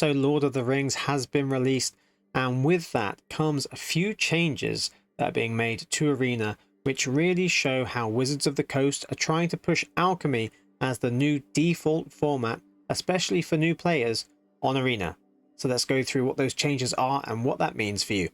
So Lord of the Rings has been released, and with that comes a few changes that are being made to Arena, which really show how Wizards of the Coast are trying to push Alchemy as the new default format, especially for new players on Arena. So let's go through what those changes are and what that means for you.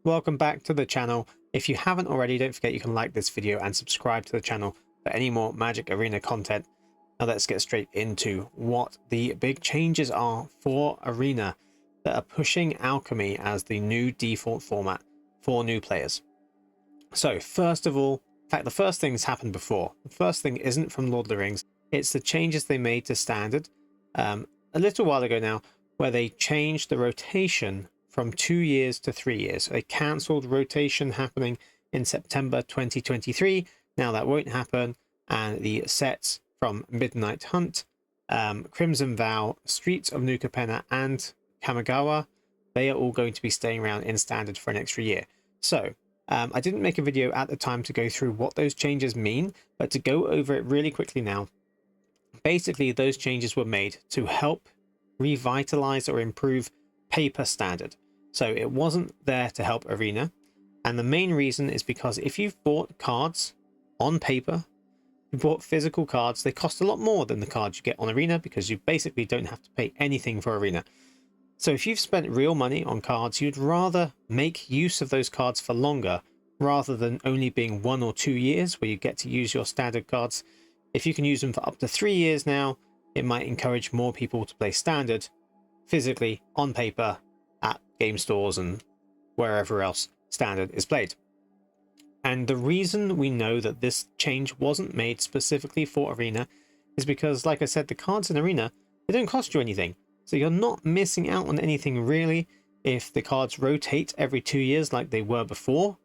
Welcome back to the channel. If you haven't already, don't forget you can like this video and subscribe to the channel for any more Magic Arena content. Now let's get straight into what the big changes are for Arena that are pushing Alchemy as the new default format for new players. So first of all, in fact, the first thing's happened before. The first thing isn't from Lord of the Rings. It's the changes they made to Standard a little while ago now, where they changed the rotation from 2 years to 3 years. So they cancelled rotation happening in September 2023. Now that won't happen, and the sets from Midnight Hunt, Crimson Vow, Streets of New Capenna, and Kamigawa, they are all going to be staying around in Standard for an extra year. So I didn't make a video at the time to go through what those changes mean, but to go over it really quickly now. Basically, those changes were made to help revitalize or improve paper Standard. So it wasn't there to help Arena. And the main reason is because if you've bought cards on paper, you bought physical cards, they cost a lot more than the cards you get on Arena, because you basically don't have to pay anything for Arena. So if you've spent real money on cards, you'd rather make use of those cards for longer rather than only being 1 or 2 years where you get to use your Standard cards. If you can use them for up to 3 years now, it might encourage more people to play Standard physically on paper at game stores and wherever else Standard is played. And the reason we know that this change wasn't made specifically for Arena is because, like I said, the cards in Arena, they don't cost you anything. So you're not missing out on anything really if the cards rotate every 2 years like they were before.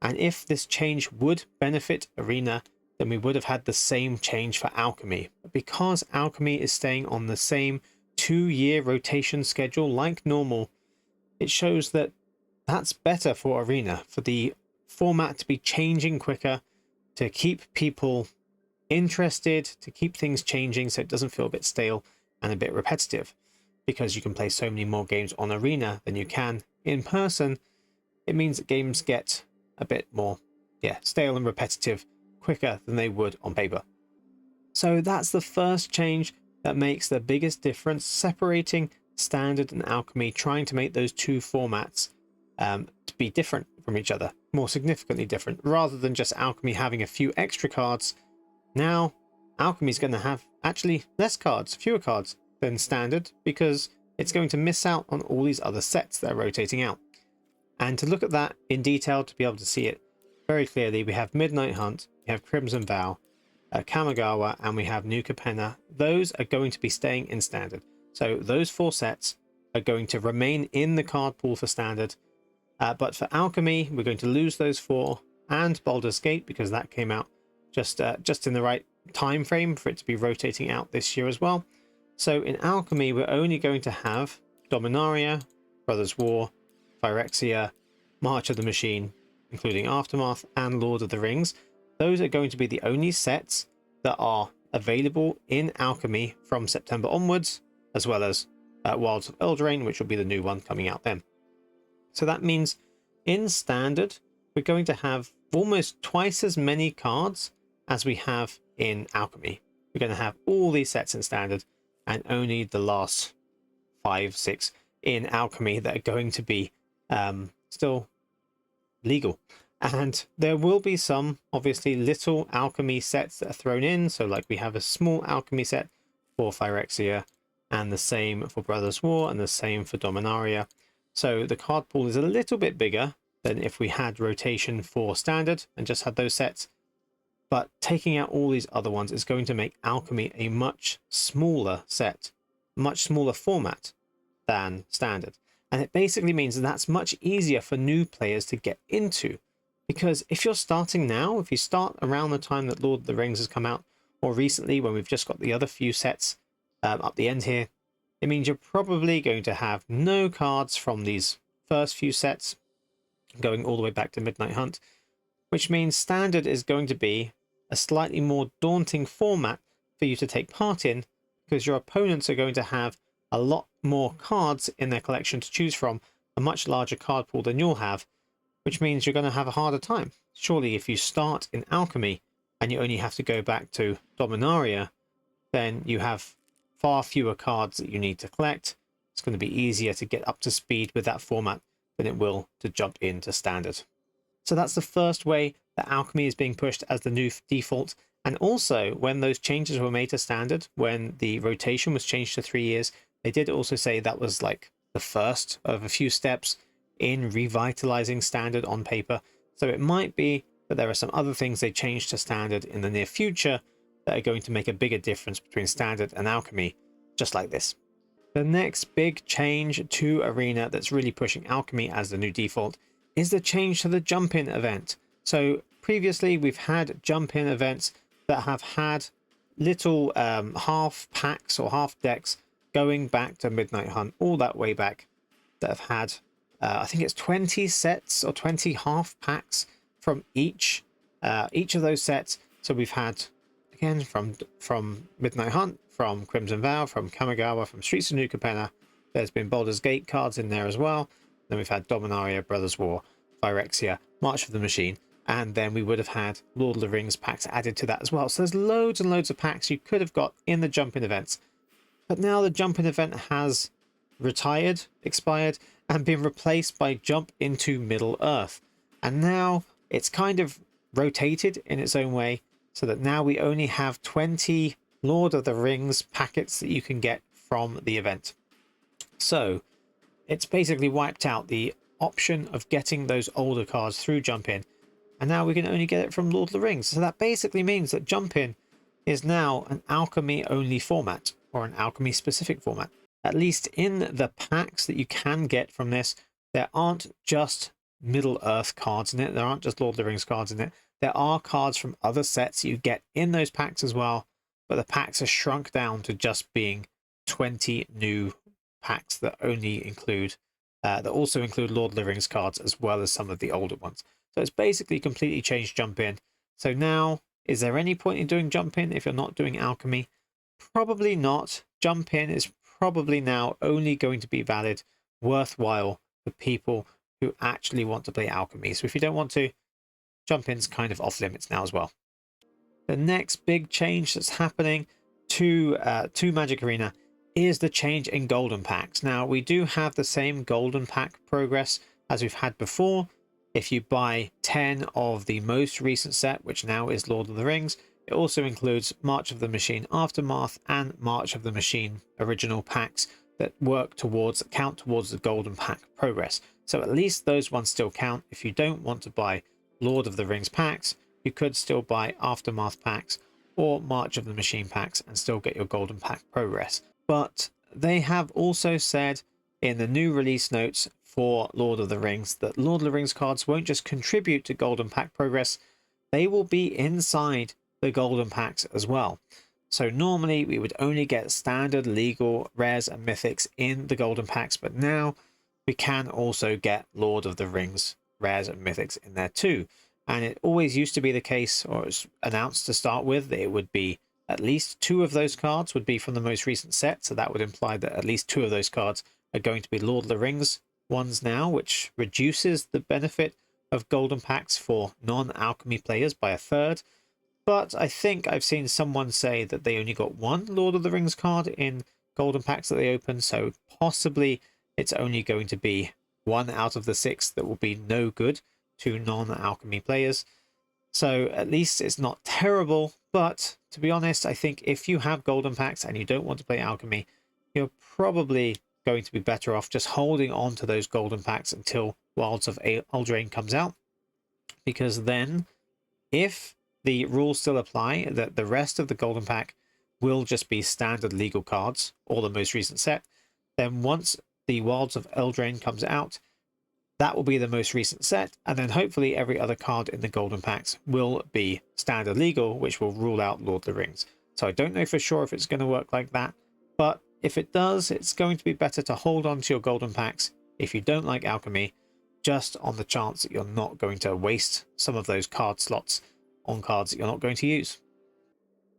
And if this change would benefit Arena, then we would have had the same change for Alchemy. But because Alchemy is staying on the same 2-year rotation schedule like normal, it shows that that's better for Arena, for the format to be changing quicker, to keep people interested, to keep things changing so it doesn't feel a bit stale and a bit repetitive. Because you can play so many more games on Arena than you can in person, it means that games get a bit more stale and repetitive quicker than they would on paper. So that's the first change that makes the biggest difference, separating Standard and Alchemy, trying to make those two formats to be different from each other, more significantly different, rather than just Alchemy having a few extra cards. Now Alchemy is going to have actually less cards, fewer cards than Standard, because it's going to miss out on all these other sets that are rotating out. And to look at that in detail, to be able to see it very clearly, we have Midnight Hunt, we have Crimson Vow, Kamigawa, and we have New Capenna. Those are going to be staying in Standard. So those 4 sets are going to remain in the card pool for Standard. But for Alchemy, we're going to lose those 4, and Baldur's Gate, because that came out just in the right time frame for it to be rotating out this year as well. So in Alchemy, we're only going to have Dominaria, Brothers War, Phyrexia, March of the Machine, including Aftermath, and Lord of the Rings. Those are going to be the only sets that are available in Alchemy from September onwards, as well as Wilds of Eldraine, which will be the new one coming out then. So that means in Standard, we're going to have almost twice as many cards as we have in Alchemy. We're going to have all these sets in Standard, and only the last 5, 6 in Alchemy that are going to be still legal. And there will be some obviously little Alchemy sets that are thrown in. So like we have a small Alchemy set for Phyrexia, and the same for Brothers War, and the same for Dominaria. So the card pool is a little bit bigger than if we had rotation for Standard and just had those sets. But taking out all these other ones is going to make Alchemy a much smaller set, much smaller format than Standard. And it basically means that that's much easier for new players to get into. Because if you're starting now, if you start around the time that Lord of the Rings has come out, or recently when we've just got the other few sets up the end here, it means you're probably going to have no cards from these first few sets going all the way back to Midnight Hunt. which means standard is going to be a slightly more daunting format for you to take part in, because your opponents are going to have a lot more cards in their collection to choose from, a much larger card pool than you'll have, which means you're going to have a harder time. Surely if you start in Alchemy and you only have to go back to Dominaria, then you have far fewer cards that you need to collect. It's going to be easier to get up to speed with that format than it will to jump into standard. So that's the first way that Alchemy is being pushed as the new default. And also, when those changes were made to standard, when the rotation was changed to 3 years, they did also say that was like the first of a few steps in revitalizing standard on paper. So it might be that there are some other things they changed to standard in the near future that are going to make a bigger difference between standard and Alchemy, just like this. The next big change to Arena that's really pushing Alchemy as the new default is the change to the jump-in event. So previously we've had jump-in events that have had little half packs or half decks going back to Midnight Hunt, all that way back, that have had I think it's 20 sets or 20 half packs from each of those sets. So we've had, again, from Midnight Hunt, from Crimson Vow, from Kamigawa, from Streets of New Capenna. There's been Baldur's Gate cards in there as well. Then we've had Dominaria, Brothers War, Phyrexia, March of the Machine, and then we would have had Lord of the Rings packs added to that as well. So there's loads and loads of packs you could have got in the jump-in events. But now the jump-in event has retired, expired, and been replaced by Jump into Middle Earth. And now it's kind of rotated in its own way, so that now we only have 20 Lord of the Rings packets that you can get from the event. So it's basically wiped out the option of getting those older cards through Jump-In, and now we can only get it from Lord of the Rings. So that basically means that Jump-In is now an Alchemy only format, or an Alchemy specific format. At least in the packs that you can get from this, there aren't just Middle Earth cards in it. There aren't just Lord of the Rings cards in it. There are cards from other sets you get in those packs as well, but the packs are shrunk down to just being 20 new packs that only include, that also include Lord of the Rings cards as well as some of the older ones. So it's basically completely changed Jump-In. So now, is there any point in doing Jump-In if you're not doing Alchemy? Probably not. Jump-In is probably now only going to be valid, worthwhile for people who actually want to play Alchemy. So if you don't want to, Jump-In's kind of off limits now as well. The next big change that's happening to Magic Arena is the change in golden packs. Now we do have the same golden pack progress as we've had before. If you buy 10 of the most recent set, which now is Lord of the Rings, it also includes March of the Machine Aftermath and March of the Machine original packs that count towards the golden pack progress. So at least those ones still count. If you don't want to buy Lord of the Rings packs, you could still buy Aftermath packs or March of the Machine packs and still get your golden pack progress. But they have also said in the new release notes for Lord of the Rings that Lord of the Rings cards won't just contribute to golden pack progress, they will be inside the golden packs as well. So normally we would only get standard, legal, rares and mythics in the golden packs, but now we can also get Lord of the Rings rares and mythics in there too. And it always used to be the case, or it was announced to start with, that it would be at least 2 of those cards would be from the most recent set. So that would imply that at least 2 of those cards are going to be Lord of the Rings ones now, which reduces the benefit of golden packs for non-alchemy players by a third. But I think I've seen someone say that they only got 1 Lord of the Rings card in golden packs that they opened, so possibly it's only going to be 1 out of the 6 that will be no good to non-alchemy players. So at least it's not terrible, but to be honest, I think if you have golden packs and you don't want to play alchemy, you're probably going to be better off just holding on to those golden packs until Wilds of Eldraine comes out, because then if the rules still apply that the rest of the golden pack will just be standard legal cards or the most recent set, then once the Wilds of Eldraine comes out, that will be the most recent set, and then hopefully every other card in the golden packs will be standard legal, which will rule out Lord of the Rings. So I don't know for sure if it's going to work like that, but if it does, it's going to be better to hold on to your golden packs if you don't like alchemy, just on the chance that you're not going to waste some of those card slots on cards that you're not going to use.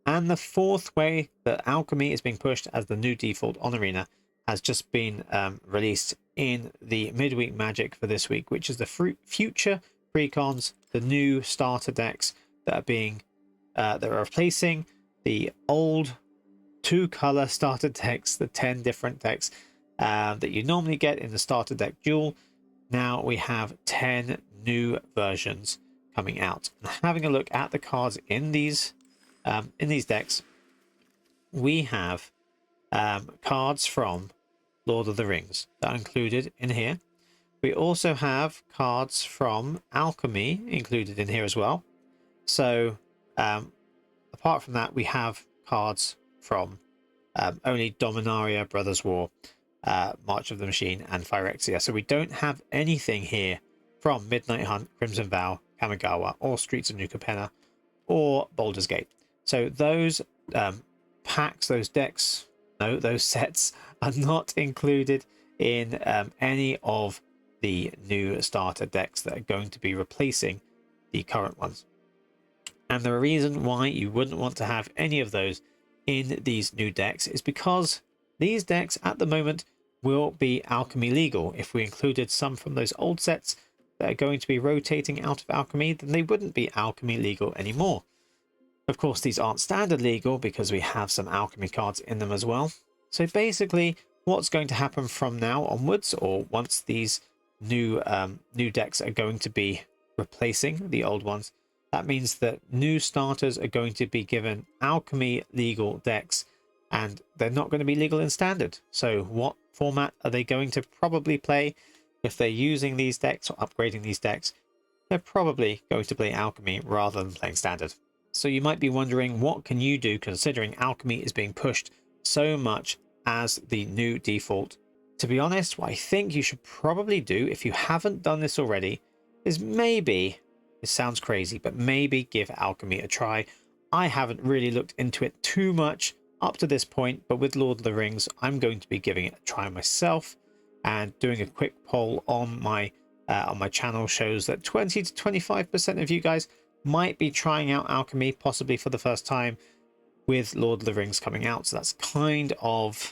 And the fourth way that Alchemy is being pushed as the new default on Arena has just been released in the midweek magic for this week, which is the future Precons, the new starter decks that are being they're replacing the old 2-color starter decks, the 10 different decks that you normally get in the starter deck duel. Now we have 10 new versions coming out. And having a look at the cards in these decks, we have cards from Lord of the Rings that are included in here. We also have cards from Alchemy included in here as well. So apart from that, we have cards from only Dominaria, Brothers War, March of the Machine, and Phyrexia. So we don't have anything here from Midnight Hunt, Crimson Vow, Kamigawa, or Streets of New Capenna, or Baldur's Gate. So those packs, those decks, no, those sets are not included in any of the new starter decks that are going to be replacing the current ones. And the reason why you wouldn't want to have any of those in these new decks is because these decks at the moment will be Alchemy legal. If we included some from those old sets that are going to be rotating out of Alchemy, then they wouldn't be Alchemy legal anymore. Of course, these aren't standard legal because we have some Alchemy cards in them as well. So basically, what's going to happen from now onwards, or once these new decks are going to be replacing the old ones, that means that new starters are going to be given Alchemy legal decks, and they're not going to be legal in standard. So what format are they going to probably play if they're using these decks or upgrading these decks? They're probably going to play Alchemy rather than playing standard. So you might be wondering, what can you do considering Alchemy is being pushed so much as the new default? To be honest, what I think you should probably do, if you haven't done this already, is maybe, it sounds crazy, but maybe give Alchemy a try. I haven't really looked into it too much up to this point, but with Lord of the Rings, I'm going to be giving it a try myself, and doing a quick poll on my channel shows that 20 to 25% of you guys might be trying out Alchemy, possibly for the first time, with Lord of the Rings coming out. So that's kind of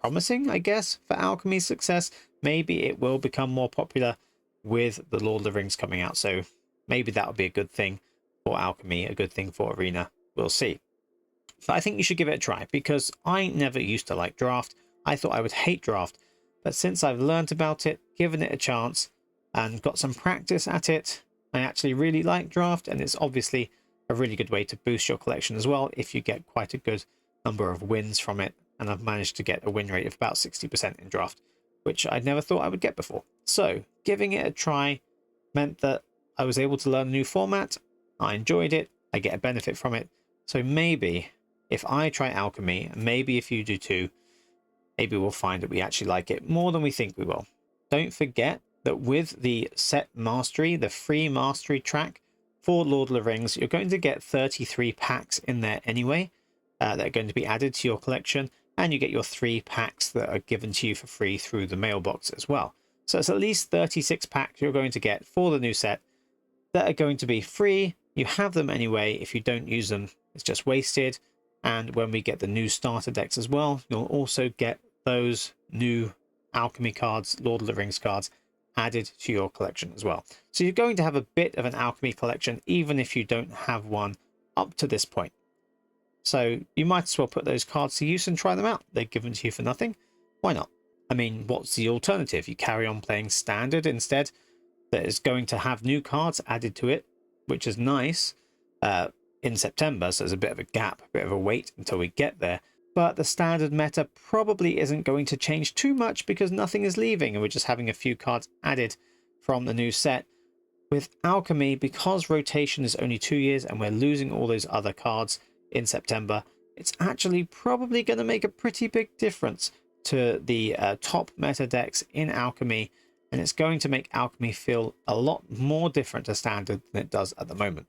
promising, I guess, for Alchemy's success. Maybe it will become more popular with the Lord of the Rings coming out. So maybe that would be a good thing for Alchemy, a good thing for Arena. We'll see. But I think you should give it a try, because I never used to like Draft. I thought I would hate Draft. But since I've learned about it, given it a chance, and got some practice at it, I actually really like Draft, and it's obviously a really good way to boost your collection as well if you get quite a good number of wins from it. And I've managed to get a win rate of about 60% in Draft, which I never thought I would get before. So giving it a try meant that I was able to learn a new format. I enjoyed it. I get a benefit from it. So maybe if I try Alchemy, and maybe if you do too, maybe we'll find that we actually like it more than we think we will. Don't forget that with the set mastery, the free mastery track for Lord of the Rings, you're going to get 33 packs in there anyway that are going to be added to your collection, and you get your 3 packs that are given to you for free through the mailbox as well. So it's at least 36 packs you're going to get for the new set that are going to be free. You have them anyway. If you don't use them, it's just wasted. And when we get the new starter decks as well, you'll also get those new Alchemy cards, Lord of the Rings cards, added to your collection as well. So you're going to have a bit of an Alchemy collection, even if you don't have one up to this point. So you might as well put those cards to use and try them out. They're given to you for nothing. Why not? I mean, what's the alternative? You carry on playing standard instead. That is going to have new cards added to it, which is nice, in September. So there's a bit of a gap, a bit of a wait until we get there. But the standard meta probably isn't going to change too much because nothing is leaving and we're just having a few cards added from the new set. With Alchemy, because rotation is only 2 years and we're losing all those other cards in September, it's actually probably going to make a pretty big difference to the top meta decks in Alchemy, and it's going to make Alchemy feel a lot more different to standard than it does at the moment.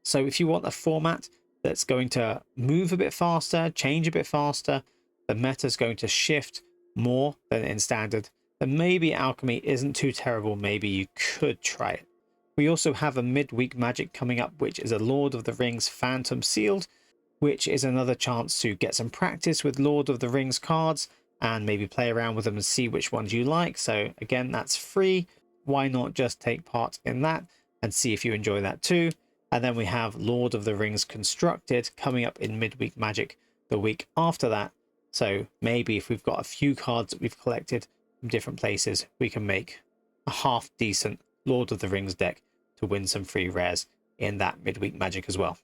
So if you want a format that's going to move a bit faster, change a bit faster, the meta is going to shift more than in standard, then maybe Alchemy isn't too terrible. Maybe you could try it. We also have a midweek magic coming up, which is a Lord of the Rings Phantom Sealed, which is another chance to get some practice with Lord of the Rings cards and maybe play around with them and see which ones you like. So again, that's free. Why not just take part in that and see if you enjoy that too? And then we have Lord of the Rings Constructed coming up in midweek magic the week after that. So maybe if we've got a few cards that we've collected from different places, we can make a half decent Lord of the Rings deck to win some free rares in that midweek magic as well.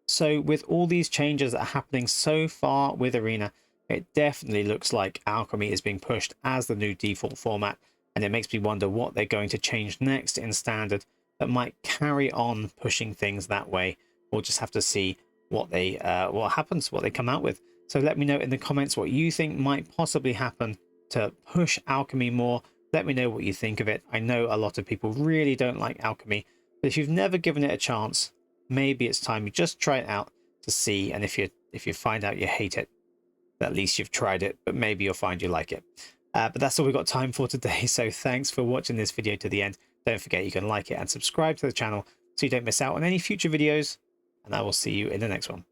So with all these changes that are happening so far with Arena, it definitely looks like Alchemy is being pushed as the new default format, and it makes me wonder what they're going to change next in Standard that might carry on pushing things that way. We'll just have to see what happens, what they come out with. So let me know in the comments what you think might possibly happen to push Alchemy more. Let me know what you think of it. I know a lot of people really don't like Alchemy, but if you've never given it a chance, maybe it's time you just try it out to see. And if you find out you hate it, at least you've tried it, but maybe you'll find you like it. But that's all we've got time for today. So thanks for watching this video to the end. Don't forget you can like it and subscribe to the channel so you don't miss out on any future videos, and I will see you in the next one.